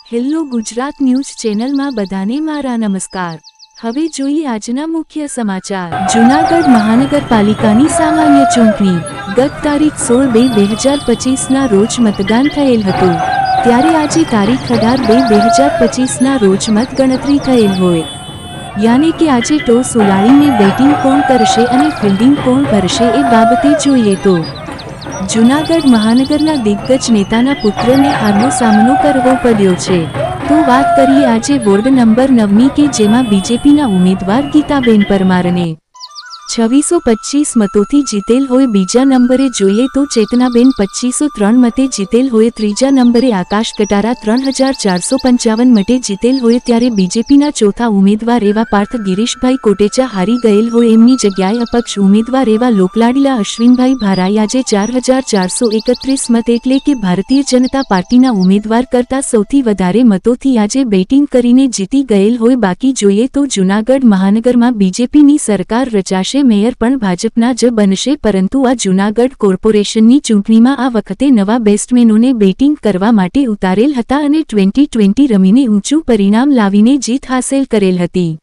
Hello Gujarat news ચેનલમાં બધાને મારા નમસ્કાર। હવે જોઈએ આજના મુખ્ય સમાચાર। જૂનાગઢ મહાનગરપાલિકાની સામાન્ય ચૂંટણી ગત તારીખ 16/2/2025ના રોજ મતદાન થયેલ હતું, ત્યારે આજે તારીખ 18/2/2025ના રોજ મતગણતરી થયેલ હોય, યાને કે આજે ટોસ ઉલાડીને બેટિંગ કોણ કરશે અને ફિલ્ડિંગ કોણ ભરશે એ બાબતે જોઈએ તો જૂનાગઢ મહાનગરના દિગ્ગજ નેતાના પુત્રને હારનો સામનો કરવો પડ્યો છે। તો વાત કરીએ આજે વોર્ડ નંબર 9ની કે જેમાં બીજેપીના ઉમેદવાર ગીતાબેન પરમારને 2625 મતોથી જીતેલ હોય। બીજા નંબરે જોઈએ તો ચેતનાબેન 2503 મતે જીતેલ હોય। ત્રીજા નંબરે આકાશ કટારા 3455 મતે જીતેલ હોય, ત્યારે બીજેપીના ચોથા ઉમેદવાર એવા પાર્થ ગિરીશભાઈ કોટેચા હારી ગયેલ હોય। એમની જગ્યાએ અપક્ષ ઉમેદવાર એવા લોકલાડીલા અશ્વિનભાઈ ભારાઈ આજે 4431 મત એટલે કે ભારતીય જનતા પાર્ટીના ઉમેદવાર કરતાં સૌથી વધારે મતોથી આજે બેટિંગ કરીને જીતી ગયેલ હોય। બાકી જોઈએ તો જૂનાગઢ મહાનગરમાં બીજેપીની સરકાર રચાશે, મેયર પણ ભાજપના જ બનશે, પરંતુ આ જૂનાગઢ કોર્પોરેશનની ચૂંટણીમાં આ વખતે નવા બેટ્સમેનોને બેટિંગ કરવા માટે ઉતારેલ હતા અને 2020 રમીને ઊંચું પરિણામ લાવીને જીત હાંસલ કરેલ હતી।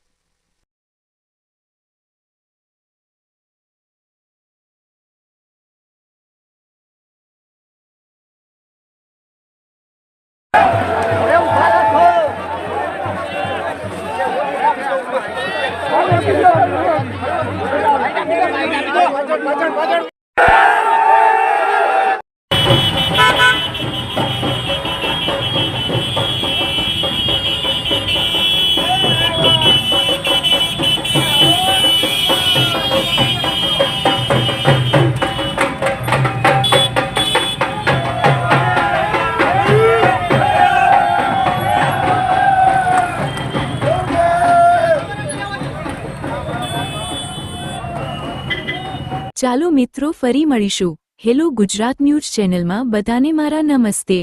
ચાલો મિત્રો, ફરી મળીશું। હેલો ગુજરાત ન્યૂઝ ચેનલમાં બધાને મારા નમસ્તે।